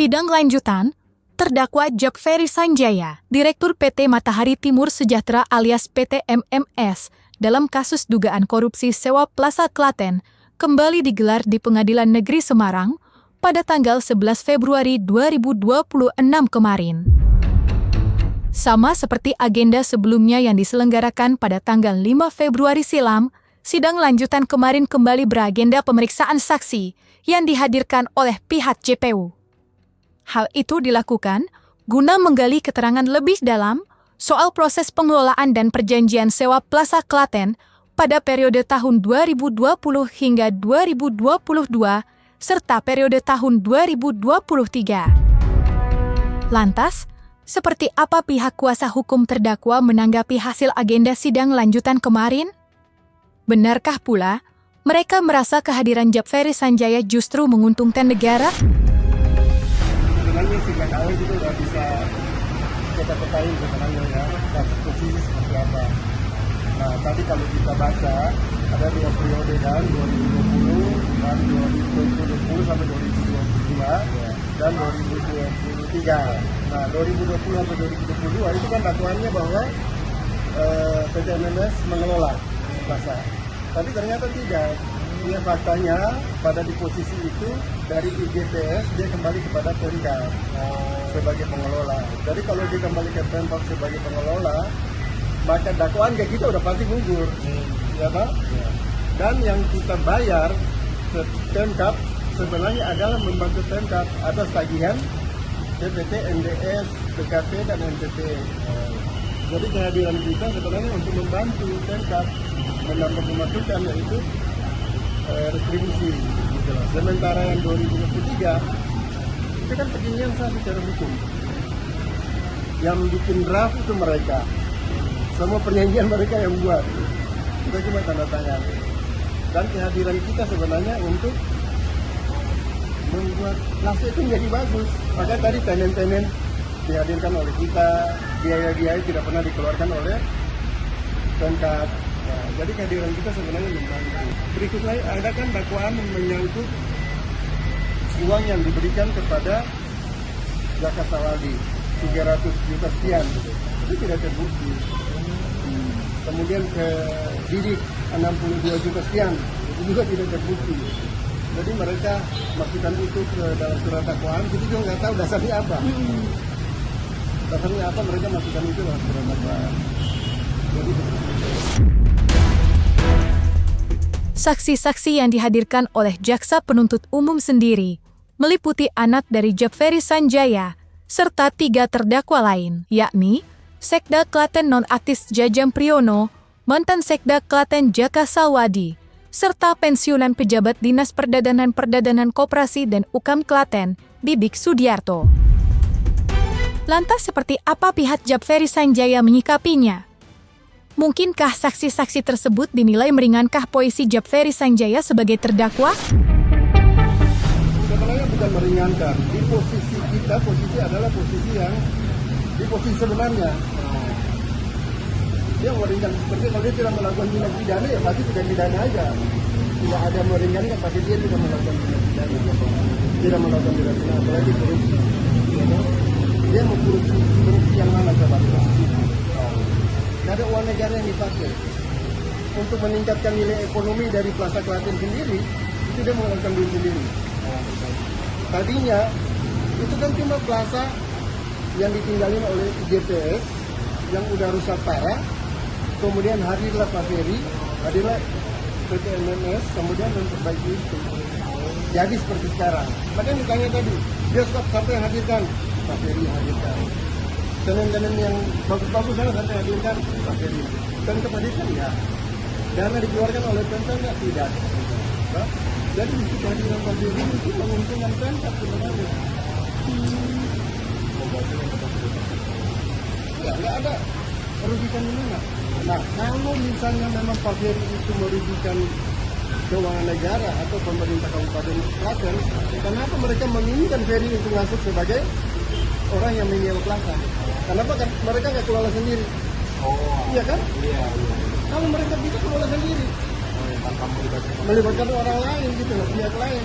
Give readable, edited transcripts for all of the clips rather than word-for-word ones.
Sidang lanjutan, terdakwa Japfery Sanjaya, Direktur PT Matahari Timur Sejahtera alias PT MMS, dalam kasus dugaan korupsi sewa Plaza Klaten, kembali digelar di Pengadilan Negeri Semarang pada tanggal 11 Februari 2026 kemarin. Sama seperti agenda sebelumnya yang diselenggarakan pada tanggal 5 Februari silam, sidang lanjutan kemarin kembali beragenda pemeriksaan saksi yang dihadirkan oleh pihak JPU. Hal itu dilakukan guna menggali keterangan lebih dalam soal proses pengelolaan dan perjanjian sewa Plaza Klaten pada periode tahun 2020 hingga 2022 serta periode tahun 2023. Lantas, seperti apa pihak kuasa hukum terdakwa menanggapi hasil agenda sidang lanjutan kemarin? Benarkah pula mereka merasa kehadiran Japfery Sanjaya justru menguntungkan negara? Sebenarnya sejak awal itu sudah bisa kita ketahui sebenarnya ya, posisi seperti apa. Nah, tadi kalau kita baca, ada 2 periode kan, 2020 dan 2020 sampai 2022 dan 2023. Nah, 2020 sampai 2022 itu kan dakwaannya bahwa PT MMS mengelola Plaza. Tapi ternyata tidak. Dia faktanya pada di posisi itu dari IGPS dia kembali kepada Pemkab sebagai pengelola. Jadi kalau dia kembali ke Pemkab sebagai pengelola, maka dakwaan kayak kita udah pasti gugur, ya Pak? Ya. Dan yang kita bayar ke Pemkab sebenarnya adalah membantu Pemkab atas tagihan BPT, NDS, BKT dan NPT. Jadi kehadiran kita sebenarnya untuk membantu Pemkab menambah pemasukan yaitu retribusi gitu loh. Sementara yang 2023 itu kan perjanjian sah secara hukum. Yang bikin draft itu mereka. Semua perjanjian mereka yang buat. Kita cuma tanda tangan. Dan kehadiran kita sebenarnya untuk membuat Plaza itu menjadi bagus. Maka tadi tenen-tenen dihadirkan oleh kita, biaya-biaya tidak pernah dikeluarkan oleh Pemkab. Nah, jadi kehadiran kita sebenarnya membantu. Berikutnya ada kan dakwaan menyangkut uang yang diberikan kepada Jakarta Wadi 300 juta sekian, itu tidak terbukti. Kemudian ke Didik 62 juta sekian, itu juga tidak terbukti. Jadi mereka masukkan itu ke dalam surat dakwaan, kita juga nggak tahu dasarnya apa. Dasarnya apa mereka masukkan itu dalam surat dakwaan. Jadi saksi-saksi yang dihadirkan oleh Jaksa Penuntut Umum sendiri meliputi anak dari Japfery Sanjaya serta 3 terdakwa lain, yakni Sekda Klaten Nonaktif Jajang Priyono, mantan Sekda Klaten Jaka Salwadi, serta pensiunan pejabat Dinas Perdagangan Koperasi dan UKAM Klaten, Didik Sudiarto. Lantas seperti apa pihak Japfery Sanjaya menyikapinya? Mungkinkah saksi-saksi tersebut dinilai meringankah posisi Japfery Sanjaya sebagai terdakwa? Sebenarnya bukan meringankan. Di posisi kita, posisi adalah posisi yang di posisi sebenarnya. Dia meringankan. Seperti kalau dia tidak melakukan tindak pidana, ya pasti tidak pidana aja. Tidak ada meringankan, pasti dia tidak melakukan tindak pidana. Tidak melakukan tindak pidana, apalagi korupsi. Dia mengkorupsi yang mana coba posisi itu? Ada uang negara yang dipakai untuk meningkatkan nilai ekonomi dari Plaza Klaten sendiri, itu dia mengeluarkan duit sendiri. Tadinya itu kan cuma plaza yang ditinggalin oleh IGPS yang udah rusak parah, kemudian hadirlah Pak Ferry, hadirlah PT MMS, kemudian memperbaiki itu. Jadi seperti sekarang. Makanya ditanya tadi, bioskop sampai yang hadirkan, Pak Ferry hadirkan. Tenen-tenen yang bagus-bagus sana sampai hadirkan Pak Ferry. Dan kehadirkan ya. Dana dikeluarkan oleh Pemkab tidak. Nah, jadi kehadiran Pak Ferry itu menguntungkan Pemkab sebenarnya. Ya, nggak ada merugikan di mana. Nah, kalau misalnya memang Pak Ferry itu merugikan keuangan negara atau pemerintah Kabupaten Klaten, kenapa mereka menginginkan Ferry untuk masuk sebagai orang yang menyewa Plaza? Kenapa kan mereka nggak kelola sendiri? Iya kan? Iya. Kalau mereka bisa kelola sendiri, melibatkan orang lain gitu loh, pihak lain.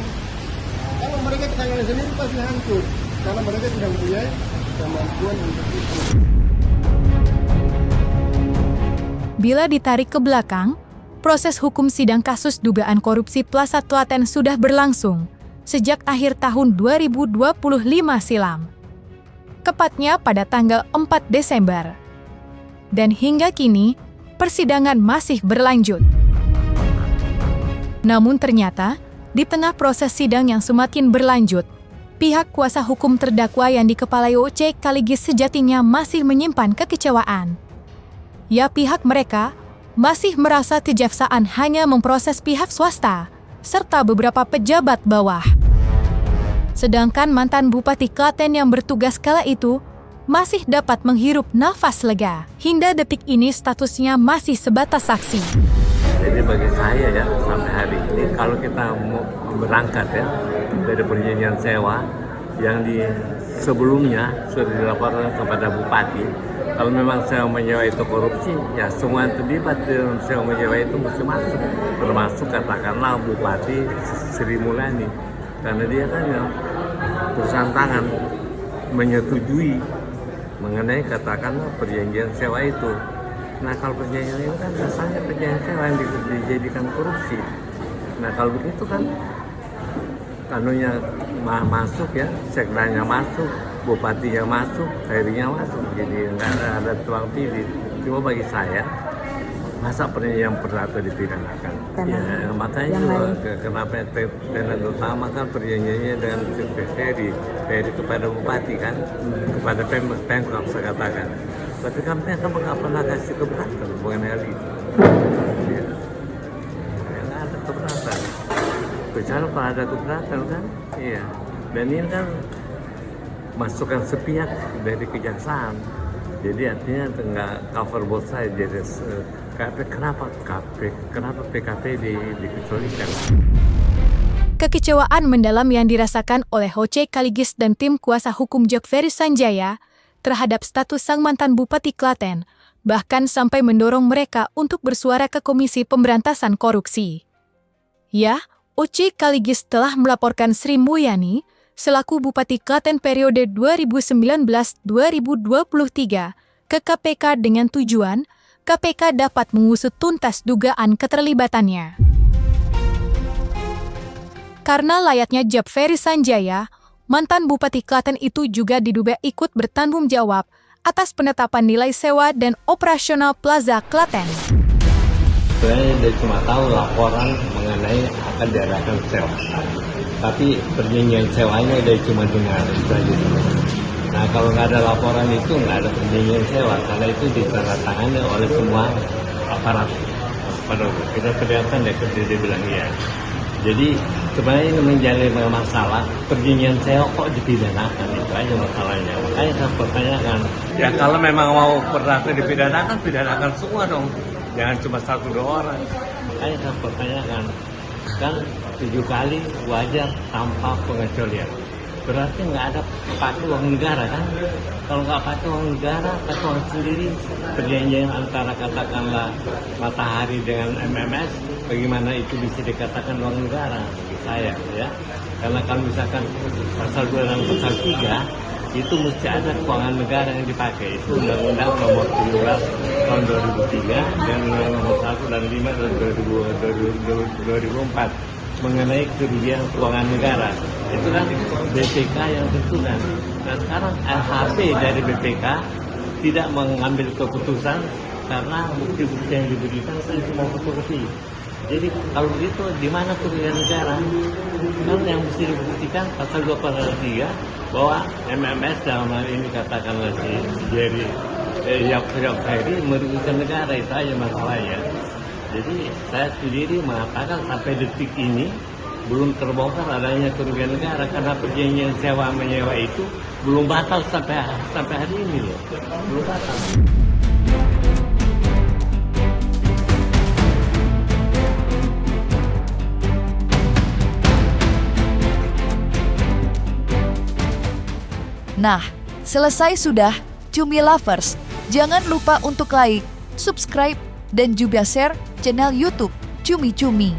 Kalau mereka ketangani sendiri pasti hancur. karena mereka tidak punya kemampuan untuk itu. Bila ditarik ke belakang, proses hukum sidang kasus dugaan korupsi Plaza Klaten sudah berlangsung sejak akhir tahun 2025 silam. Tepatnya pada tanggal 4 Desember. Dan hingga kini, persidangan masih berlanjut. Namun ternyata, di tengah proses sidang yang semakin berlanjut, pihak kuasa hukum terdakwa yang dikepalai OC Kaligis sejatinya masih menyimpan kekecewaan. Ya, pihak mereka masih merasa kejaksaan hanya memproses pihak swasta, serta beberapa pejabat bawah. Sedangkan mantan Bupati Klaten yang bertugas kala itu masih dapat menghirup nafas lega. Hingga detik ini statusnya masih sebatas saksi. Jadi bagi saya ya, sampai hari ini kalau kita mau berangkat ya dari perjanjian sewa yang sebelumnya sudah dilaporkan kepada Bupati, kalau memang sewa menyewa itu korupsi, ya semua yang terlibat dalam sewa menyewa itu mesti masuk, termasuk katakanlah Bupati Sri Mulyani, karena dia kan ya perusahaan tangan menyetujui mengenai katakanlah perjanjian sewa itu. Nah kalau perjanjian ini kan rasanya perjanjian sewa yang dijadikan korupsi. Nah kalau begitu kan kanunya masuk ya, sekdanya masuk, bupatinya masuk, KRI-nya masuk, jadi nggak ada tuang pilih. Cuma bagi saya, masa perjanjian perdata dipidanakan? Ya, makanya kenapa tenan utama kan perjanjiannya dengan Ferry kepada bupati kan, kepada Pemkab saya katakan. Tapi kami kan nggak pernah kasih keberatan mengenai hal itu. Ya, nggak ada keberatan. Bicara kalau ada keberatan kan, iya. Dan ini kan masukan sepihak dari kejaksaan. Jadi artinya nggak cover both side. Jadi kenapa PKP dikecualikan? Kekecewaan mendalam yang dirasakan oleh OC Kaligis dan tim kuasa hukum Jack Ferry Sanjaya terhadap status sang mantan Bupati Klaten, bahkan sampai mendorong mereka untuk bersuara ke Komisi Pemberantasan Korupsi. Ya, OC Kaligis telah melaporkan Sri Mulyani selaku Bupati Klaten periode 2019-2023 ke KPK dengan tujuan KPK dapat mengusut tuntas dugaan keterlibatannya. Karena layaknya Jack Ferry Sanjaya, mantan Bupati Klaten itu juga diduga ikut bertanggung jawab atas penetapan nilai sewa dan operasional Plaza Klaten. Sebenarnya dia cuma tahu laporan mengenai akan diadakan sewa, tapi perjanjian sewanya dia cuma dengar itu aja. Nah kalau nggak ada laporan itu nggak ada perjanjian sewa, karena itu ditandatangani oleh semua aparat. Pada kita kelihatan dia bilang iya. Jadi sebenarnya ini menjadi masalah perjanjian sewa kok dipidanakan, itu aja masalahnya. Makanya saya pertanyakan, ya kalau memang mau perdata dipidanakan, pidanakan semua dong. Jangan cuma 1-2 orang. Makanya saya pertanyakan, kan 7 kali wajar tanpa pengecualian. Berarti nggak ada pakai uang negara kan? Kalau nggak pakai uang negara, pakai uang sendiri, perjanjian antara katakanlah Matahari dengan MMS, bagaimana itu bisa dikatakan uang negara bagi saya ya? Karena kalau misalkan pasal 2 dan pasal 3 itu mesti ada keuangan negara yang dipakai. Itu Undang-Undang Nomor 17 tahun 2003 dan Undang-Undang Nomor 1 dan 5 tahun 2004 mengenai kerugian keuangan negara. Itu kan BPK yang tentukan. Dan sekarang LHP dari BPK tidak mengambil keputusan karena bukti-bukti yang diberikan kan cuma fotokopi. Jadi kalau begitu di mana kerugian negara? Kan yang mesti dibuktikan pasal 2 pasal 3 bahwa MMS dalam hal ini katakanlah si Jerry Jack Ferry merugikan negara, itu aja masalahnya. Jadi saya sendiri mengatakan sampai detik ini belum terbongkar adanya kerugian negara karena perjanjian sewa menyewa itu belum batal sampai hari ini loh, belum batal. Nah, selesai sudah Cumi Lovers. Jangan lupa untuk like, subscribe, dan juga share channel YouTube Cumi Cumi.